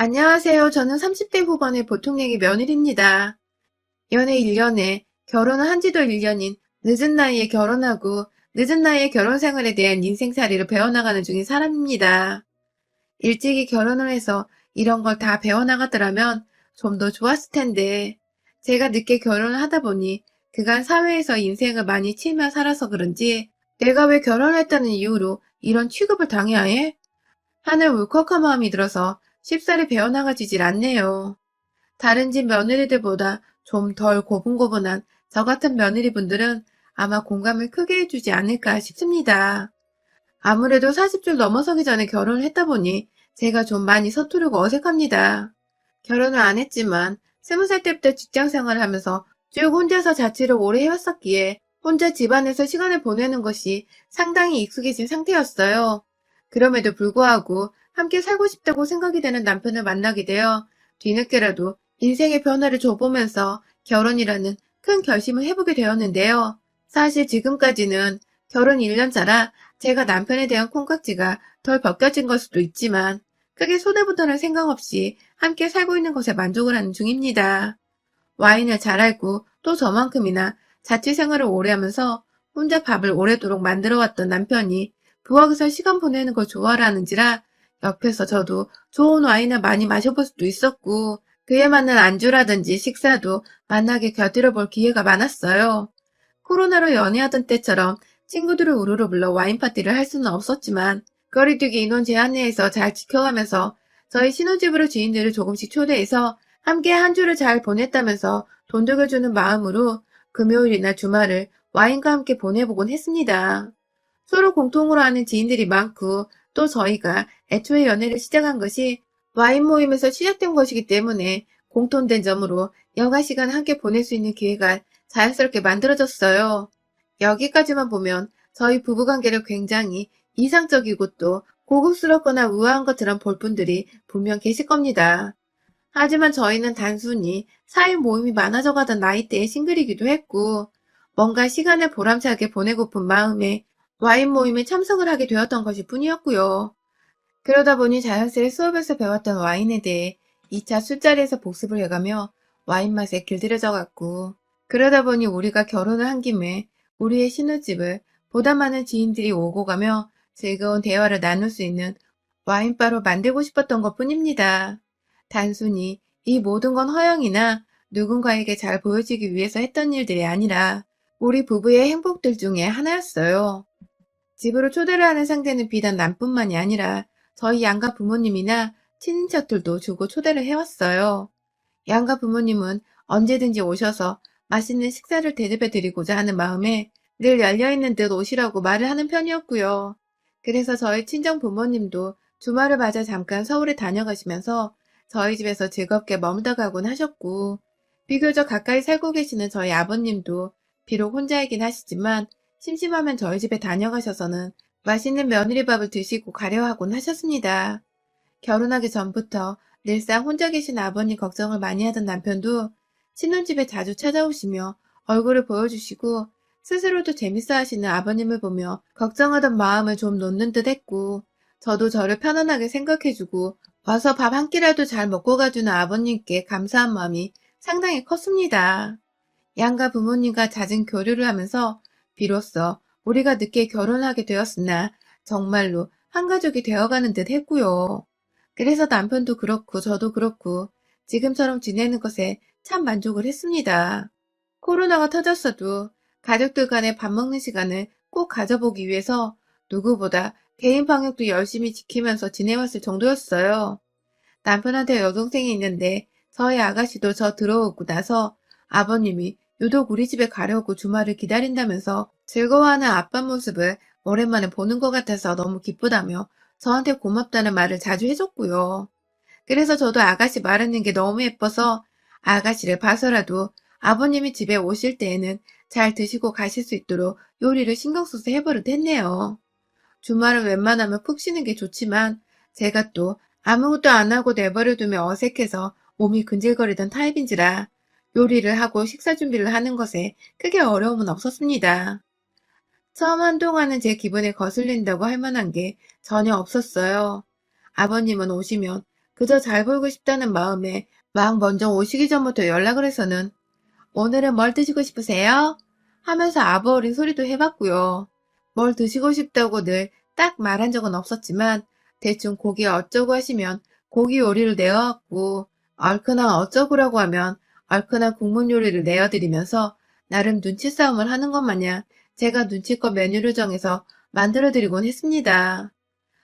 안녕하세요. 저는 30대 후반의 보통내기 며느리입니다. 연애 1년에 결혼을 한 지도 1년인 늦은 나이에 결혼하고 늦은 나이에 결혼 생활에 대한 인생살이를 배워나가는 중인 사람입니다. 일찍이 결혼을 해서 이런 걸 다 배워나가더라면 좀 더 좋았을 텐데 제가 늦게 결혼을 하다 보니 그간 사회에서 인생을 많이 치며 살아서 그런지 내가 왜 결혼을 했다는 이유로 이런 취급을 당해야 해? 하늘 울컥한 마음이 들어서 쉽사리 배워나가지질 않네요. 다른 집 며느리들보다 좀 덜 고분고분한 저 같은 며느리분들은 아마 공감을 크게 해주지 않을까 싶습니다. 아무래도 40줄 넘어서기 전에 결혼을 했다 보니 제가 좀 많이 서투르고 어색합니다. 결혼을 안 했지만 20살 때부터 직장 생활을 하면서 쭉 혼자서 자취를 오래 해왔었기에 혼자 집안에서 시간을 보내는 것이 상당히 익숙해진 상태였어요. 그럼에도 불구하고 함께 살고 싶다고 생각이 되는 남편을 만나게 되어 뒤늦게라도 인생의 변화를 줘보면서 결혼이라는 큰 결심을 해보게 되었는데요. 사실 지금까지는 결혼 1년 차라 제가 남편에 대한 콩깍지가 덜 벗겨진 걸 수도 있지만 크게 손해보다는 생각 없이 함께 살고 있는 것에 만족을 하는 중입니다. 와인을 잘 알고 또 저만큼이나 자취 생활을 오래 하면서 혼자 밥을 오래도록 만들어왔던 남편이 부엌에서 시간 보내는 걸 좋아하는지라 옆에서 저도 좋은 와인을 많이 마셔볼 수도 있었고 그에 맞는 안주라든지 식사도 만나게 곁들여 볼 기회가 많았어요. 코로나로 연애하던 때처럼 친구들을 우르르 불러 와인 파티를 할 수는 없었지만 거리두기 인원 제한 내에서 잘 지켜가면서 저희 신혼집으로 지인들을 조금씩 초대해서 함께 한 주를 잘 보냈다면서 돈 들여주는 마음으로 금요일이나 주말을 와인과 함께 보내보곤 했습니다. 서로 공통으로 아는 지인들이 많고 또 저희가 애초에 연애를 시작한 것이 와인 모임에서 시작된 것이기 때문에 공통된 점으로 여가 시간 함께 보낼 수 있는 기회가 자연스럽게 만들어졌어요. 여기까지만 보면 저희 부부관계를 굉장히 이상적이고 또 고급스럽거나 우아한 것처럼 볼 분들이 분명 계실 겁니다. 하지만 저희는 단순히 사회 모임이 많아져 가던 나이대의 싱글이기도 했고 뭔가 시간을 보람차게 보내고픈 마음에 와인 모임에 참석을 하게 되었던 것일 뿐이었고요. 그러다 보니 자연스레 수업에서 배웠던 와인에 대해 2차 술자리에서 복습을 해가며 와인 맛에 길들여져 갔고 그러다 보니 우리가 결혼을 한 김에 우리의 신혼집을 보다 많은 지인들이 오고 가며 즐거운 대화를 나눌 수 있는 와인바로 만들고 싶었던 것 뿐입니다. 단순히 이 모든 건 허영이나 누군가에게 잘 보여지기 위해서 했던 일들이 아니라 우리 부부의 행복들 중에 하나였어요. 집으로 초대를 하는 상대는 비단 남뿐만이 아니라 저희 양가 부모님이나 친인척들도 주고 초대를 해왔어요. 양가 부모님은 언제든지 오셔서 맛있는 식사를 대접해 드리고자 하는 마음에 늘 열려있는 듯 오시라고 말을 하는 편이었고요. 그래서 저희 친정 부모님도 주말을 맞아 잠깐 서울에 다녀가시면서 저희 집에서 즐겁게 머물다 가곤 하셨고, 비교적 가까이 살고 계시는 저희 아버님도 비록 혼자이긴 하시지만 심심하면 저희 집에 다녀가셔서는 맛있는 며느리밥을 드시고 가려 하곤 하셨습니다. 결혼하기 전부터 늘상 혼자 계신 아버님 걱정을 많이 하던 남편도 신혼집에 자주 찾아오시며 얼굴을 보여주시고 스스로도 재밌어 하시는 아버님을 보며 걱정하던 마음을 좀 놓는 듯 했고 저도 저를 편안하게 생각해주고 와서 밥 한 끼라도 잘 먹고 가주는 아버님께 감사한 마음이 상당히 컸습니다. 양가 부모님과 잦은 교류를 하면서 비로소 우리가 늦게 결혼하게 되었으나 정말로 한 가족이 되어가는 듯 했고요. 그래서 남편도 그렇고 저도 그렇고 지금처럼 지내는 것에 참 만족을 했습니다. 코로나가 터졌어도 가족들 간의 밥 먹는 시간을 꼭 가져보기 위해서 누구보다 개인 방역도 열심히 지키면서 지내왔을 정도였어요. 남편한테 여동생이 있는데 저희 아가씨도 저 들어오고 나서 아버님이 유독 우리 집에 가려고 주말을 기다린다면서 즐거워하는 아빠 모습을 오랜만에 보는 것 같아서 너무 기쁘다며 저한테 고맙다는 말을 자주 해줬고요. 그래서 저도 아가씨 말하는 게 너무 예뻐서 아가씨를 봐서라도 아버님이 집에 오실 때에는 잘 드시고 가실 수 있도록 요리를 신경 써서 해버릇 했네요. 주말은 웬만하면 푹 쉬는 게 좋지만 제가 또 아무것도 안 하고 내버려 두면 어색해서 몸이 근질거리던 타입인지라 요리를 하고 식사 준비를 하는 것에 크게 어려움은 없었습니다. 처음 한동안은 제 기분에 거슬린다고 할 만한 게 전혀 없었어요. 아버님은 오시면 그저 잘 보이고 싶다는 마음에 막 먼저 오시기 전부터 연락을 해서는 오늘은 뭘 드시고 싶으세요? 하면서 아부 어린 소리도 해봤고요. 뭘 드시고 싶다고 늘 딱 말한 적은 없었지만 대충 고기 어쩌고 하시면 고기 요리를 내어왔고 얼큰한 어쩌구라고 하면 얼큰한 국물 요리를 내어드리면서 나름 눈치 싸움을 하는 것 마냥 제가 눈치껏 메뉴를 정해서 만들어드리곤 했습니다.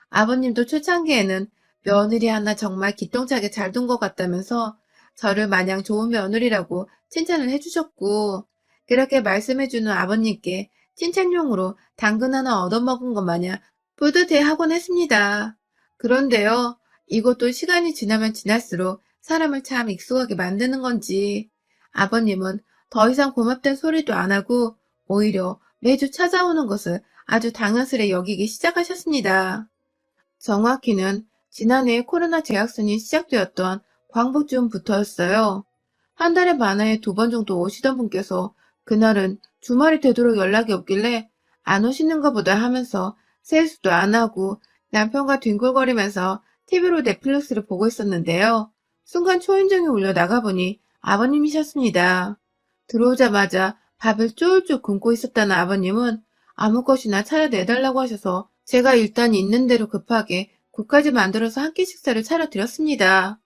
아버님도 초창기에는 며느리 하나 정말 기똥차게 잘 둔 것 같다면서 저를 마냥 좋은 며느리라고 칭찬을 해주셨고, 그렇게 말씀해주는 아버님께 칭찬용으로 당근 하나 얻어먹은 것 마냥 뿌듯해하곤 했습니다. 그런데요, 이것도 시간이 지나면 지날수록 사람을 참 익숙하게 만드는 건지, 아버님은 더 이상 고맙다는 소리도 안 하고, 오히려 매주 찾아오는 것을 아주 당연스레 여기기 시작하셨습니다. 정확히는 지난해 코로나 재확산이 시작되었던 광복쯤부터였어요. 한 달에 많아야 2번 정도 오시던 분께서 그날은 주말이 되도록 연락이 없길래 안 오시는가 보다 하면서 세수도 안 하고 남편과 뒹굴거리면서 TV로 넷플릭스를 보고 있었는데요. 순간 초인종이 울려 나가보니 아버님이셨습니다. 들어오자마자 밥을 쫄쫄 굶고 있었다는 아버님은 아무 것이나 차려내달라고 하셔서 제가 일단 있는 대로 급하게 국까지 만들어서 한 끼 식사를 차려드렸습니다.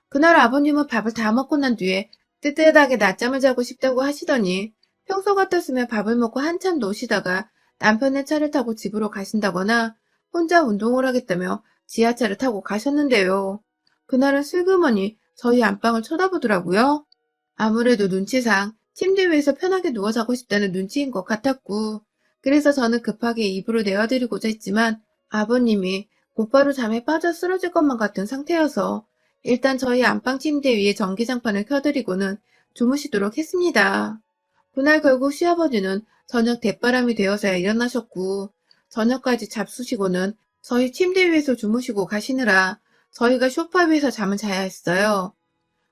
그날 아버님은 밥을 다 먹고 난 뒤에 뜨뜻하게 낮잠을 자고 싶다고 하시더니 평소 같았으면 밥을 먹고 한참 노시다가 남편의 차를 타고 집으로 가신다거나 혼자 운동을 하겠다며 지하철을 타고 가셨는데요. 그날은 슬그머니 저희 안방을 쳐다보더라고요. 아무래도 눈치상 침대 위에서 편하게 누워 자고 싶다는 눈치인 것 같았고, 그래서 저는 급하게 이불을 내어드리고자 했지만 아버님이 곧바로 잠에 빠져 쓰러질 것만 같은 상태여서 일단 저희 안방 침대 위에 전기장판을 켜드리고는 주무시도록 했습니다. 그날 결국 시아버지는 저녁 대바람이 되어서야 일어나셨고, 저녁까지 잡수시고는 저희 침대 위에서 주무시고 가시느라 저희가 소파 위에서 잠을 자야 했어요.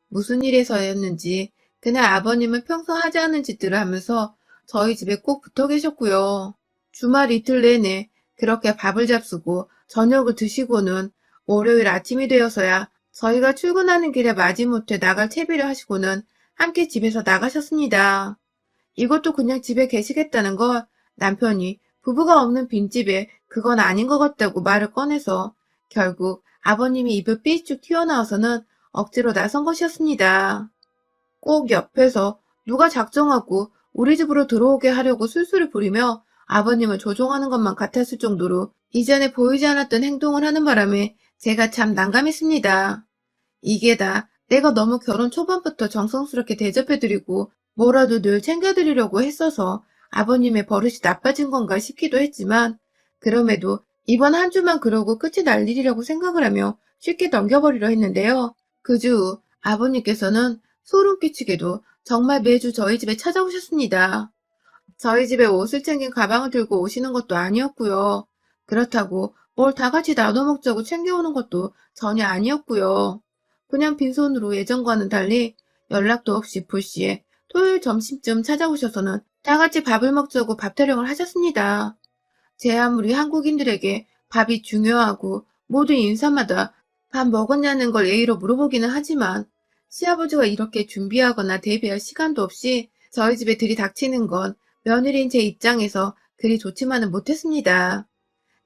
무슨 일에서였는지 그날 아버님은 평소 하지 않은 짓들을 하면서 저희 집에 꼭 붙어 계셨고요. 주말 이틀 내내 그렇게 밥을 잡수고 저녁을 드시고는 월요일 아침이 되어서야 저희가 출근하는 길에 마지못해 나갈 채비를 하시고는 함께 집에서 나가셨습니다. 이것도 그냥 집에 계시겠다는 걸 남편이 부부가 없는 빈집에 그건 아닌 것 같다고 말을 꺼내서 결국 아버님이 입을 삐쭉 튀어나와서는 억지로 나선 것이었습니다. 꼭 옆에서 누가 작정하고 우리 집으로 들어오게 하려고 술술을 부리며 아버님을 조종하는 것만 같았을 정도로 이전에 보이지 않았던 행동을 하는 바람에 제가 참 난감했습니다. 이게 다 내가 너무 결혼 초반부터 정성스럽게 대접해드리고 뭐라도 늘 챙겨드리려고 했어서 아버님의 버릇이 나빠진 건가 싶기도 했지만 그럼에도 이번 한 주만 그러고 끝이 날 일이라고 생각을 하며 쉽게 넘겨버리려 했는데요. 그 주 후 아버님께서는 소름 끼치게도 정말 매주 저희 집에 찾아오셨습니다. 저희 집에 옷을 챙긴 가방을 들고 오시는 것도 아니었고요. 그렇다고 뭘 다 같이 나눠 먹자고 챙겨오는 것도 전혀 아니었고요. 그냥 빈손으로 예전과는 달리 연락도 없이 불시에 토요일 점심쯤 찾아오셔서는 다 같이 밥을 먹자고 밥 타령을 하셨습니다. 제 아무리 한국인들에게 밥이 중요하고 모든 인사마다 밥 먹었냐는 걸 예의로 물어보기는 하지만 시아버지가 이렇게 준비하거나 대비할 시간도 없이 저희 집에 들이닥치는 건 며느리인 제 입장에서 그리 좋지만은 못했습니다.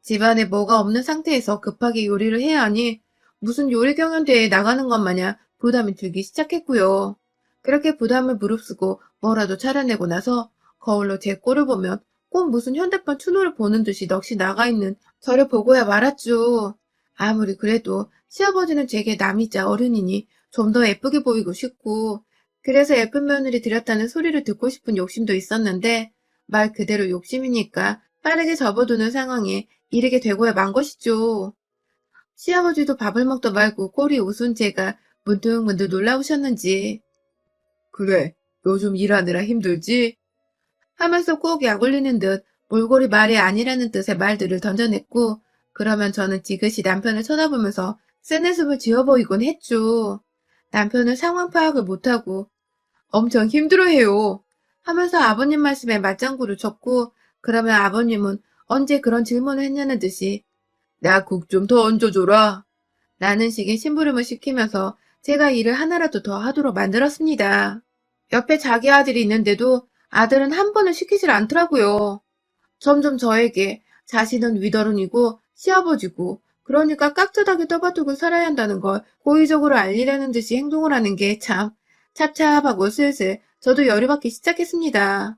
집안에 뭐가 없는 상태에서 급하게 요리를 해야 하니 무슨 요리 경연대회에 나가는 것 마냥 부담이 들기 시작했고요. 그렇게 부담을 무릅쓰고 뭐라도 차려내고 나서 거울로 제 꼴을 보면 꼭 무슨 현대판 추노를 보는 듯이 넋이 나가 있는 저를 보고야 말았죠. 아무리 그래도 시아버지는 제게 남이자 어른이니 좀 더 예쁘게 보이고 싶고 그래서 예쁜 며느리 들였다는 소리를 듣고 싶은 욕심도 있었는데 말 그대로 욕심이니까 빠르게 접어두는 상황에 이르게 되고야 만 것이죠. 시아버지도 밥을 먹다 말고 꼴이 우스운 제가 문득문득 놀라우셨는지 그래, 요즘 일하느라 힘들지? 하면서 꼭 약 올리는 듯 몰골이 말이 아니라는 뜻의 말들을 던져냈고 그러면 저는 지그시 남편을 쳐다보면서 센웃음을 지어 보이곤 했죠. 남편은 상황 파악을 못하고 엄청 힘들어해요 하면서 아버님 말씀에 맞장구를 쳤고 그러면 아버님은 언제 그런 질문을 했냐는 듯이 나 국 좀 더 얹어줘라 라는 식의 심부름을 시키면서 제가 일을 하나라도 더 하도록 만들었습니다. 옆에 자기 아들이 있는데도 아들은 한 번은 시키질 않더라고요. 점점 저에게 자신은 위더른이고 시아버지고 그러니까 깍듯하게 떠받들고 살아야 한다는 걸 고의적으로 알리려는 듯이 행동을 하는 게 참 찹찹하고 슬슬 저도 열이 받기 시작했습니다.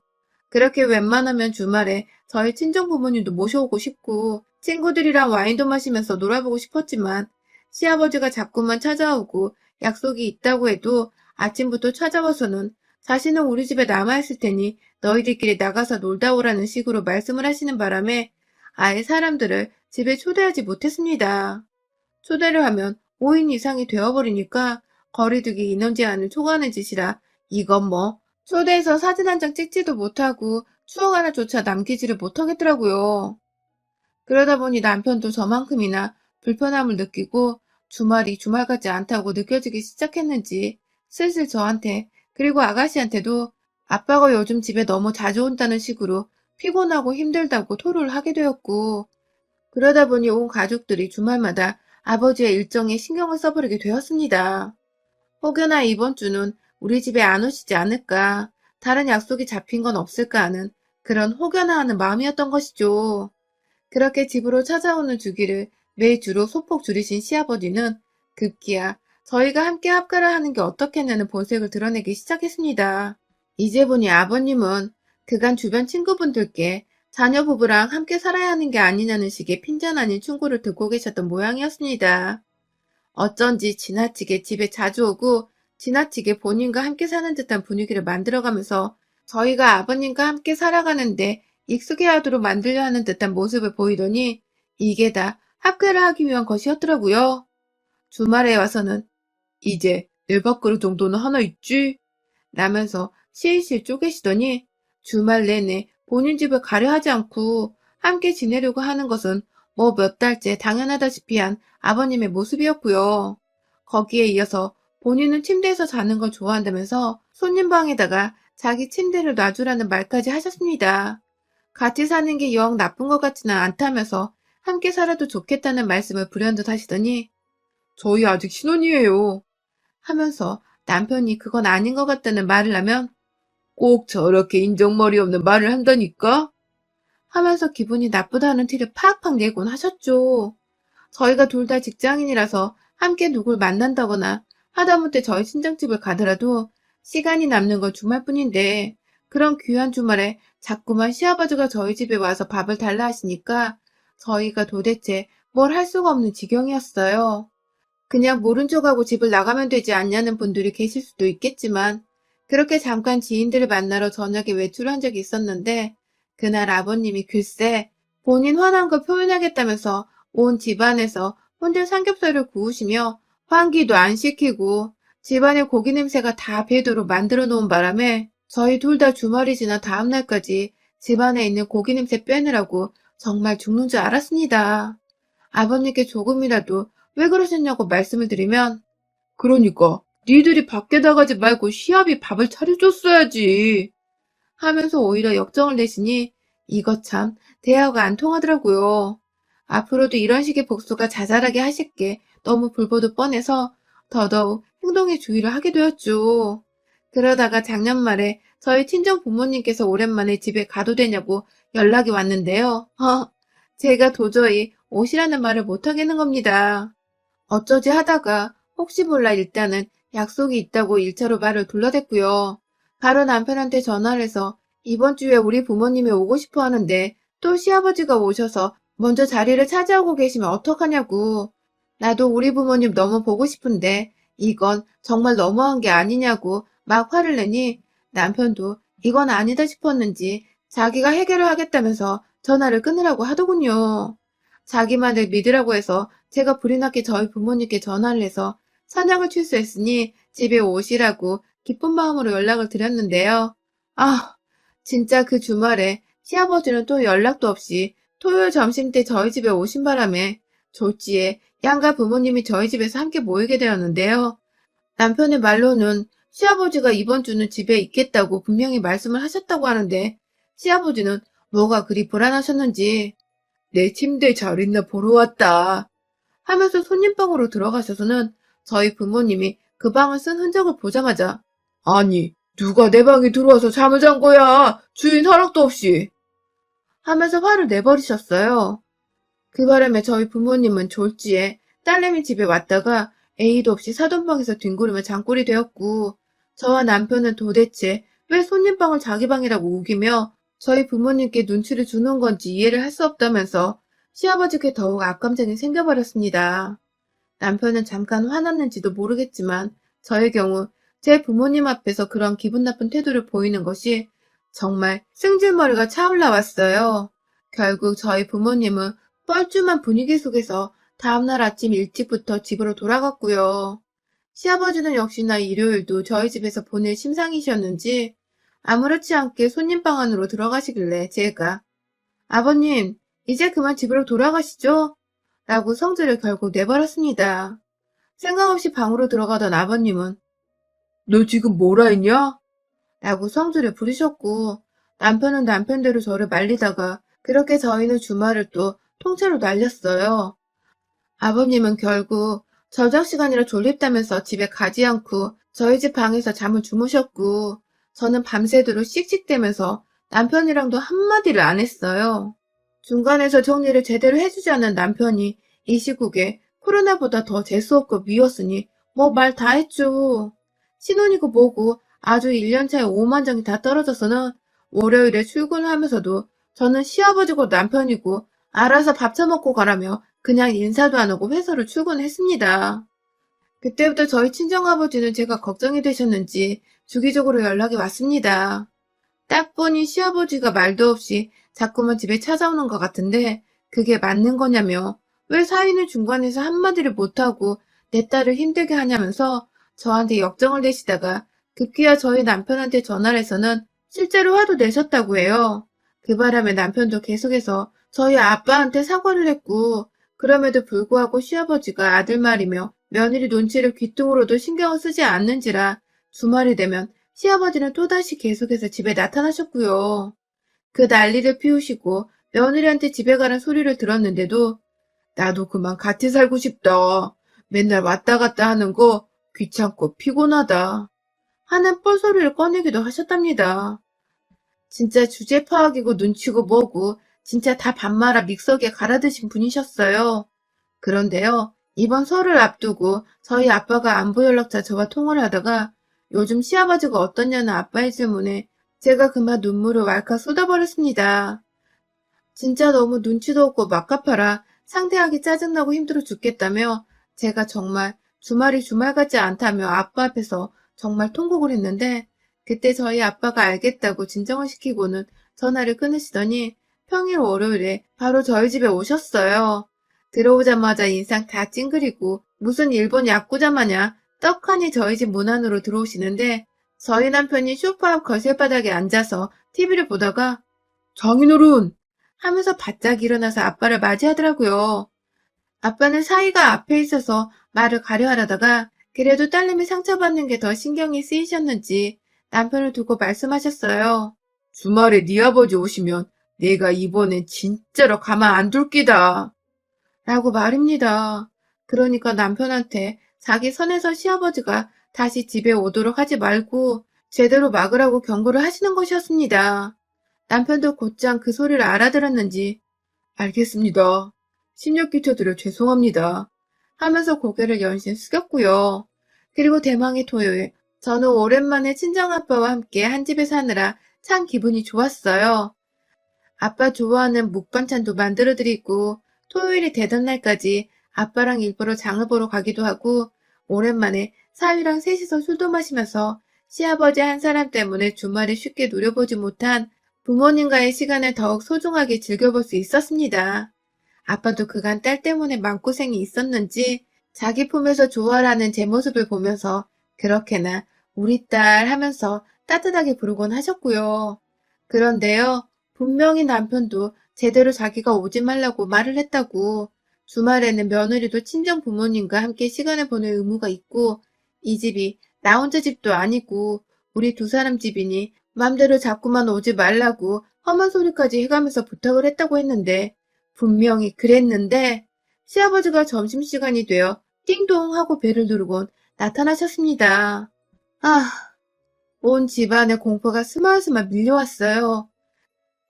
그렇게 웬만하면 주말에 저희 친정 부모님도 모셔오고 싶고 친구들이랑 와인도 마시면서 놀아보고 싶었지만 시아버지가 자꾸만 찾아오고 약속이 있다고 해도 아침부터 찾아와서는 자신은 우리 집에 남아있을 테니 너희들끼리 나가서 놀다 오라는 식으로 말씀을 하시는 바람에 아예 사람들을 집에 초대하지 못했습니다. 초대를 하면 5인 이상이 되어버리니까 거리두기 인원 제한을 초과하는 짓이라 이건 뭐 초대해서 사진 한 장 찍지도 못하고 추억 하나조차 남기지를 못하겠더라고요. 그러다 보니 남편도 저만큼이나 불편함을 느끼고 주말이 주말 같지 않다고 느껴지기 시작했는지 슬슬 저한테 그리고 아가씨한테도 아빠가 요즘 집에 너무 자주 온다는 식으로 피곤하고 힘들다고 토로를 하게 되었고 그러다 보니 온 가족들이 주말마다 아버지의 일정에 신경을 써버리게 되었습니다. 혹여나 이번 주는 우리 집에 안 오시지 않을까, 다른 약속이 잡힌 건 없을까 하는 그런 혹여나 하는 마음이었던 것이죠. 그렇게 집으로 찾아오는 주기를 매주로 소폭 줄이신 시아버지는 급기야 저희가 함께 합가를 하는 게 어떻겠냐는 본색을 드러내기 시작했습니다. 이제 보니 아버님은 그간 주변 친구분들께 자녀 부부랑 함께 살아야 하는 게 아니냐는 식의 핀잔 아닌 충고를 듣고 계셨던 모양이었습니다. 어쩐지 지나치게 집에 자주 오고 지나치게 본인과 함께 사는 듯한 분위기를 만들어가면서 저희가 아버님과 함께 살아가는데 익숙해하도록 만들려 하는 듯한 모습을 보이더니 이게 다 학회를 하기 위한 것이었더라고요. 주말에 와서는 이제 내 밥그릇 정도는 하나 있지? 라면서 실실 쪼개시더니 주말 내내 본인 집을 가려 하지 않고 함께 지내려고 하는 것은 뭐 몇 달째 당연하다시피 한 아버님의 모습이었고요. 거기에 이어서 본인은 침대에서 자는 걸 좋아한다면서 손님 방에다가 자기 침대를 놔주라는 말까지 하셨습니다. 같이 사는 게 영 나쁜 것 같지는 않다면서 함께 살아도 좋겠다는 말씀을 불현듯 하시더니 저희 아직 신혼이에요 하면서 남편이 그건 아닌 것 같다는 말을 하면 꼭 저렇게 인정머리 없는 말을 한다니까? 하면서 기분이 나쁘다는 티를 팍팍 내곤 하셨죠. 저희가 둘 다 직장인이라서 함께 누굴 만난다거나 하다못해 저희 친정집을 가더라도 시간이 남는 건 주말뿐인데 그런 귀한 주말에 자꾸만 시아버지가 저희 집에 와서 밥을 달라 하시니까 저희가 도대체 뭘 할 수가 없는 지경이었어요. 그냥 모른 척하고 집을 나가면 되지 않냐는 분들이 계실 수도 있겠지만 그렇게 잠깐 지인들을 만나러 저녁에 외출을 한 적이 있었는데 그날 아버님이 글쎄 본인 화난 걸 표현하겠다면서 온 집안에서 혼자 삼겹살을 구우시며 환기도 안 시키고 집안에 고기 냄새가 다 배도록 만들어 놓은 바람에 저희 둘 다 주말이 지난 다음 날까지 집안에 있는 고기 냄새 빼느라고 정말 죽는 줄 알았습니다. 아버님께 조금이라도 왜 그러셨냐고 말씀을 드리면 그러니까 니들이 밖에 나가지 말고 시합이 밥을 차려줬어야지 하면서 오히려 역정을 내시니 이거 참 대화가 안 통하더라고요. 앞으로도 이런 식의 복수가 자잘하게 하실게 너무 불보듯 뻔해서 더더욱 행동에 주의를 하게 되었죠. 그러다가 작년 말에 저희 친정 부모님께서 오랜만에 집에 가도 되냐고 연락이 왔는데요. 제가 도저히 오시라는 말을 못하겠는 겁니다. 어쩌지 하다가 혹시 몰라 일단은 약속이 있다고 1차로 말을 둘러댔고요. 바로 남편한테 전화를 해서 이번 주에 우리 부모님이 오고 싶어 하는데 또 시아버지가 오셔서 먼저 자리를 차지하고 계시면 어떡하냐고. 나도 우리 부모님 너무 보고 싶은데 이건 정말 너무한 게 아니냐고 막 화를 내니 남편도 이건 아니다 싶었는지 자기가 해결을 하겠다면서 전화를 끊으라고 하더군요. 자기만을 믿으라고 해서 제가 불이 났게 저희 부모님께 전화를 해서 사냥을 취소했으니 집에 오시라고 기쁜 마음으로 연락을 드렸는데요. 아, 진짜 그 주말에 시아버지는 또 연락도 없이 토요일 점심때 저희 집에 오신 바람에 졸지에 양가 부모님이 저희 집에서 함께 모이게 되었는데요. 남편의 말로는 시아버지가 이번 주는 집에 있겠다고 분명히 말씀을 하셨다고 하는데 시아버지는 뭐가 그리 불안하셨는지 내 침대 잘 있나 보러 왔다 하면서 손님방으로 들어가셔서는 저희 부모님이 그 방을 쓴 흔적을 보자마자 아니, 누가 내 방에 들어와서 잠을 잔 거야? 주인 허락도 없이. 하면서 화를 내버리셨어요. 그 바람에 저희 부모님은 졸지에 딸내미 집에 왔다가 A도 없이 사돈방에서 뒹구르며 장꼴이 되었고, 저와 남편은 도대체 왜 손님방을 자기 방이라고 우기며 저희 부모님께 눈치를 주는 건지 이해를 할 수 없다면서 시아버지께 더욱 악감정이 생겨버렸습니다. 남편은 잠깐 화났는지도 모르겠지만 저의 경우 제 부모님 앞에서 그런 기분 나쁜 태도를 보이는 것이 정말 승질머리가 차올라왔어요. 결국 저희 부모님은 뻘쭘한 분위기 속에서 다음날 아침 일찍부터 집으로 돌아갔고요. 시아버지는 역시나 일요일도 저희 집에서 보낼 심상이셨는지 아무렇지 않게 손님방 안으로 들어가시길래 제가 아버님, 이제 그만 집으로 돌아가시죠? 라고 성질을 결국 내버렸습니다. 생각 없이 방으로 들어가던 아버님은 너 지금 뭐라 했냐? 라고 성질을 부리셨고, 남편은 남편대로 저를 말리다가 그렇게 저희는 주말을 또 통째로 날렸어요. 아버님은 결국 저녁 시간이라 졸립다면서 집에 가지 않고 저희 집 방에서 잠을 주무셨고, 저는 밤새도록 씩씩대면서 남편이랑도 한마디를 안 했어요. 중간에서 정리를 제대로 해주지 않은 남편이 이 시국에 코로나보다 더 재수없고 미웠으니 뭐 말 다 했죠. 신혼이고 뭐고 아주 1년차에 오만정이 다 떨어져서는 월요일에 출근하면서도 저는 시아버지고 남편이고 알아서 밥 처먹고 가라며 그냥 인사도 안 하고 회사로 출근했습니다. 그때부터 저희 친정아버지는 제가 걱정이 되셨는지 주기적으로 연락이 왔습니다. 딱 보니 시아버지가 말도 없이 자꾸만 집에 찾아오는 것 같은데 그게 맞는 거냐며 왜 사위는 중간에서 한마디를 못하고 내 딸을 힘들게 하냐면서 저한테 역정을 내시다가 급기야 저희 남편한테 전화를 해서는 실제로 화도 내셨다고 해요. 그 바람에 남편도 계속해서 저희 아빠한테 사과를 했고 그럼에도 불구하고 시아버지가 아들 말이며 며느리 눈치를 귀뚱으로도 신경을 쓰지 않는지라 주말이 되면 시아버지는 또다시 계속해서 집에 나타나셨고요. 그 난리를 피우시고 며느리한테 집에 가는 소리를 들었는데도 나도 그만 같이 살고 싶다. 맨날 왔다 갔다 하는 거 귀찮고 피곤하다. 하는 뻘소리를 꺼내기도 하셨답니다. 진짜 주제 파악이고 눈치고 뭐고 진짜 다 반말아 믹서기에 갈아드신 분이셨어요. 그런데요, 이번 설을 앞두고 저희 아빠가 안부 연락처 저와 통화를 하다가 요즘 시아버지가 어떠냐는 아빠의 질문에 제가 그만 눈물을 왈칵 쏟아버렸습니다. 진짜 너무 눈치도 없고 막가파라 상대하기 짜증나고 힘들어 죽겠다며 제가 정말 주말이 주말 같지 않다며 아빠 앞에서 정말 통곡을 했는데 그때 저희 아빠가 알겠다고 진정을 시키고는 전화를 끊으시더니 평일 월요일에 바로 저희 집에 오셨어요. 들어오자마자 인상 다 찡그리고 무슨 일본 야쿠자 마냥 떡하니 저희 집 문 안으로 들어오시는데 저희 남편이 소파 앞 거실바닥에 앉아서 TV를 보다가 장인어른! 하면서 바짝 일어나서 아빠를 맞이하더라고요. 아빠는 사이가 앞에 있어서 말을 가려 하려다가 그래도 딸내미 상처받는 게 더 신경이 쓰이셨는지 남편을 두고 말씀하셨어요. 주말에 네 아버지 오시면 내가 이번엔 진짜로 가만 안 둘 끼다. 라고 말입니다. 그러니까 남편한테 자기 선에서 시아버지가 다시 집에 오도록 하지 말고 제대로 막으라고 경고를 하시는 것이었습니다. 남편도 곧장 그 소리를 알아들었는지 알겠습니다. 심력 끼쳐드려 죄송합니다. 하면서 고개를 연신 숙였고요. 그리고 대망의 토요일, 저는 오랜만에 친정아빠와 함께 한 집에 사느라 참 기분이 좋았어요. 아빠 좋아하는 묵반찬도 만들어드리고 토요일이 되던 날까지 아빠랑 일부러 장을 보러 가기도 하고 오랜만에 사위랑 셋이서 술도 마시면서 시아버지 한 사람 때문에 주말에 쉽게 누려보지 못한 부모님과의 시간을 더욱 소중하게 즐겨볼 수 있었습니다. 아빠도 그간 딸 때문에 마음고생이 있었는지 자기 품에서 좋아라는 제 모습을 보면서 그렇게나 우리 딸 하면서 따뜻하게 부르곤 하셨고요. 그런데요, 분명히 남편도 제대로 자기가 오지 말라고 말을 했다고 주말에는 며느리도 친정 부모님과 함께 시간을 보낼 의무가 있고 이 집이 나 혼자 집도 아니고 우리 두 사람 집이니 맘대로 자꾸만 오지 말라고 험한 소리까지 해가면서 부탁을 했다고 했는데 분명히 그랬는데 시아버지가 점심시간이 되어 띵동 하고 배를 누르곤 나타나셨습니다. 아, 온 집안에 공포가 스멀스멀 밀려왔어요.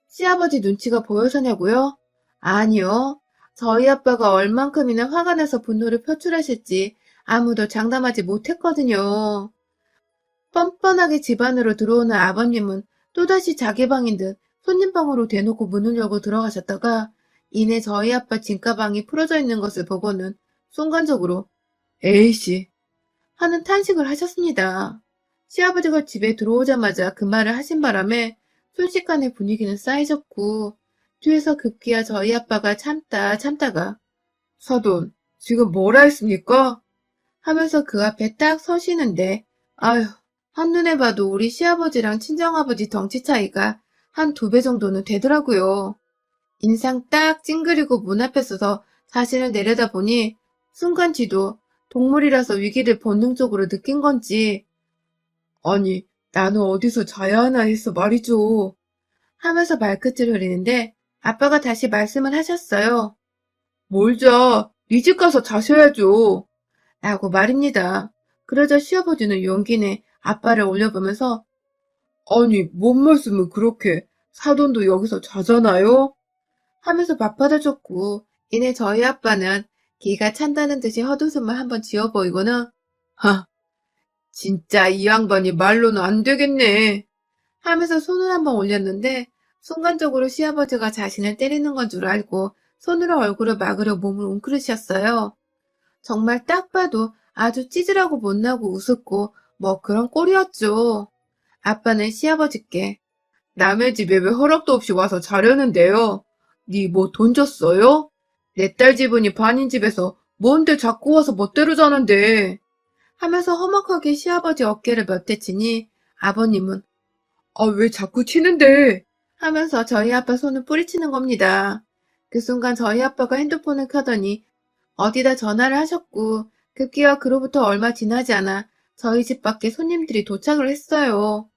시아버지 눈치가 보여서냐고요? 아니요. 저희 아빠가 얼만큼이나 화가 나서 분노를 표출하실지 아무도 장담하지 못했거든요. 뻔뻔하게 집 안으로 들어오는 아버님은 또다시 자기 방인 듯 손님방으로 대놓고 문을 열고 들어가셨다가 이내 저희 아빠 진가방이 풀어져 있는 것을 보고는 순간적으로 에이씨 하는 탄식을 하셨습니다. 시아버지가 집에 들어오자마자 그 말을 하신 바람에 순식간에 분위기는 싸해졌고 뒤에서 급기야 저희 아빠가 참다가 사돈, 지금 뭐라 했습니까? 하면서 그 앞에 딱 서시는데 아휴, 한눈에 봐도 우리 시아버지랑 친정아버지 덩치 차이가 한 2배 정도는 되더라고요. 인상 딱 찡그리고 문 앞에 서서 자신을 내려다보니 순간 지도 동물이라서 위기를 본능적으로 느낀 건지 아니, 나는 어디서 자야 하나 해서 말이죠. 하면서 말끝을 흐리는데 아빠가 다시 말씀을 하셨어요. 뭘 자, 네 집 가서 자셔야죠. 라고 말입니다. 그러자 시아버지는 용기 내 아빠를 올려보면서 아니, 뭔 말씀을 그렇게 사돈도 여기서 자잖아요? 하면서 맞받아줬고 이내 저희 아빠는 기가 찬다는 듯이 헛웃음을 한번 지어 보이고는 하, 진짜 이 양반이 말로는 안 되겠네 하면서 손을 한번 올렸는데 순간적으로 시아버지가 자신을 때리는 건 줄 알고 손으로 얼굴을 막으려 몸을 웅크리셨어요. 정말 딱 봐도 아주 찌질하고 못나고 우습고 뭐 그런 꼴이었죠. 아빠는 시아버지께 남의 집에 왜 허락도 없이 와서 자려는데요? 니 뭐 돈 줬어요? 내 딸 집은이 반인 집에서 뭔데 자꾸 와서 멋대로 자는데 하면서 험악하게 시아버지 어깨를 몇 대 치니 아버님은 아, 왜 자꾸 치는데? 하면서 저희 아빠 손을 뿌리치는 겁니다. 그 순간 저희 아빠가 핸드폰을 켜더니 어디다 전화를 하셨고 급기야 그로부터 얼마 지나지 않아 저희 집 밖에 손님들이 도착을 했어요.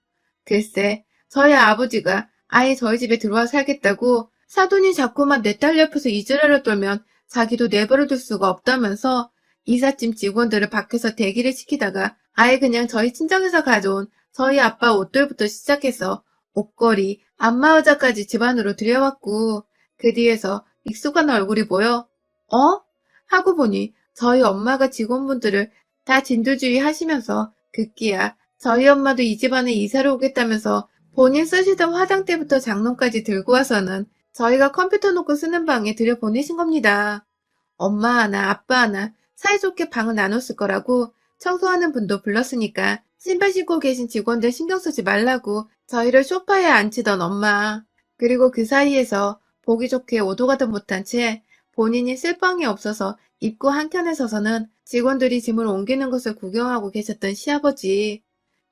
글쎄 저희 아버지가 아예 저희 집에 들어와 살겠다고 사돈이 자꾸만 내 딸 옆에서 이지랄을 떨면 자기도 내버려둘 수가 없다면서 이삿짐 직원들을 밖에서 대기를 시키다가 아예 그냥 저희 친정에서 가져온 저희 아빠 옷들부터 시작해서 옷걸이, 안마의자까지 집 안으로 들여왔고 그 뒤에서 익숙한 얼굴이 보여 어? 하고 보니 저희 엄마가 직원분들을 다 진두지휘 하시면서 급기야 저희 엄마도 이 집안에 이사를 오겠다면서 본인 쓰시던 화장대부터 장롱까지 들고 와서는 저희가 컴퓨터 놓고 쓰는 방에 들여보내신 겁니다. 엄마 하나, 아빠 하나 사이좋게 방을 나눴을 거라고 청소하는 분도 불렀으니까 신발 신고 계신 직원들 신경 쓰지 말라고 저희를 소파에 앉히던 엄마. 그리고 그 사이에서 보기 좋게 오도 가도 못한 채 본인이 쓸 방이 없어서 입구 한켠에 서서는 직원들이 짐을 옮기는 것을 구경하고 계셨던 시아버지.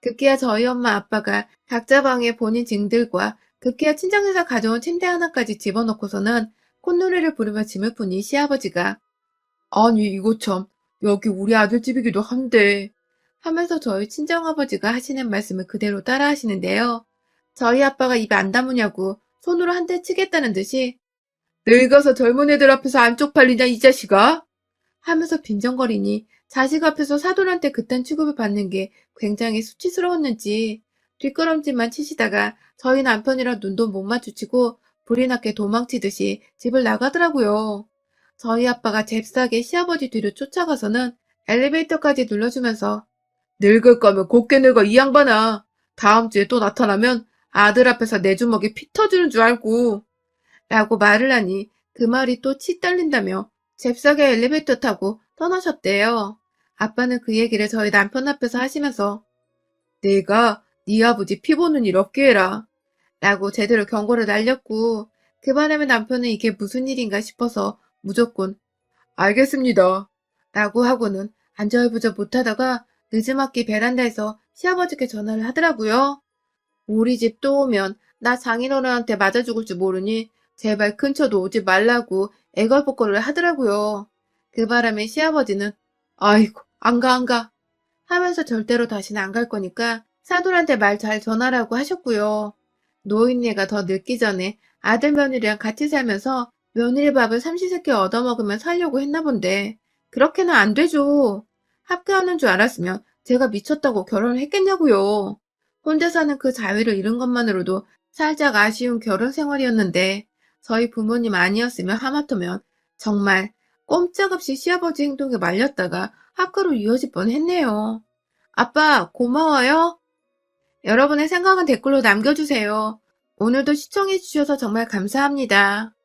급기야 저희 엄마 아빠가 각자 방에 본인 짐들과 급기야 친정에서 가져온 침대 하나까지 집어넣고서는 콧노래를 부르며 짐을 푸니 시아버지가 아니 이거 참 여기 우리 아들 집이기도 한데 하면서 저희 친정아버지가 하시는 말씀을 그대로 따라 하시는데요. 저희 아빠가 입에 안 다무냐고 손으로 한 대 치겠다는 듯이 늙어서 젊은 애들 앞에서 안 쪽팔리냐 이 자식아? 하면서 빈정거리니 자식 앞에서 사돈한테 그딴 취급을 받는 게 굉장히 수치스러웠는지 뒷걸음질만 치시다가 저희 남편이랑 눈도 못 마주치고 불이 났게 도망치듯이 집을 나가더라고요. 저희 아빠가 잽싸게 시아버지 뒤로 쫓아가서는 엘리베이터까지 눌러주면서 늙을 거면 곱게 늙어 이 양반아. 다음 주에 또 나타나면 아들 앞에서 내 주먹에 피 터지는 줄 알고 라고 말을 하니 그 말이 또 치 떨린다며 잽싸게 엘리베이터 타고 떠나셨대요. 아빠는 그 얘기를 저희 남편 앞에서 하시면서 내가 네 아버지 피 보는 일 없게 해라 라고 제대로 경고를 날렸고 그 바람에 남편은 이게 무슨 일인가 싶어서 무조건 알겠습니다 라고 하고는 안절부절 못하다가 늦지막히 베란다에서 시아버지께 전화를 하더라고요. 우리 집 또 오면 나 장인어른한테 맞아 죽을 줄 모르니 제발 근처도 오지 말라고 애걸복걸을 하더라고요. 그 바람에 시아버지는 아이고 안 가 하면서 절대로 다시는 안 갈 거니까 사돈한테 말 잘 전하라고 하셨고요. 노인네가 더 늙기 전에 아들 며느리랑 같이 살면서 며느리 밥을 삼시세끼 얻어먹으며 살려고 했나 본데 그렇게는 안 되죠. 합격하는 줄 알았으면 제가 미쳤다고 결혼을 했겠냐고요. 혼자 사는 그 자유를 잃은 것만으로도 살짝 아쉬운 결혼 생활이었는데 저희 부모님 아니었으면 하마터면 정말 꼼짝없이 시아버지 행동에 말렸다가 학교로 이어질 뻔했네요. 아빠 고마워요. 여러분의 생각은 댓글로 남겨주세요. 오늘도 시청해주셔서 정말 감사합니다.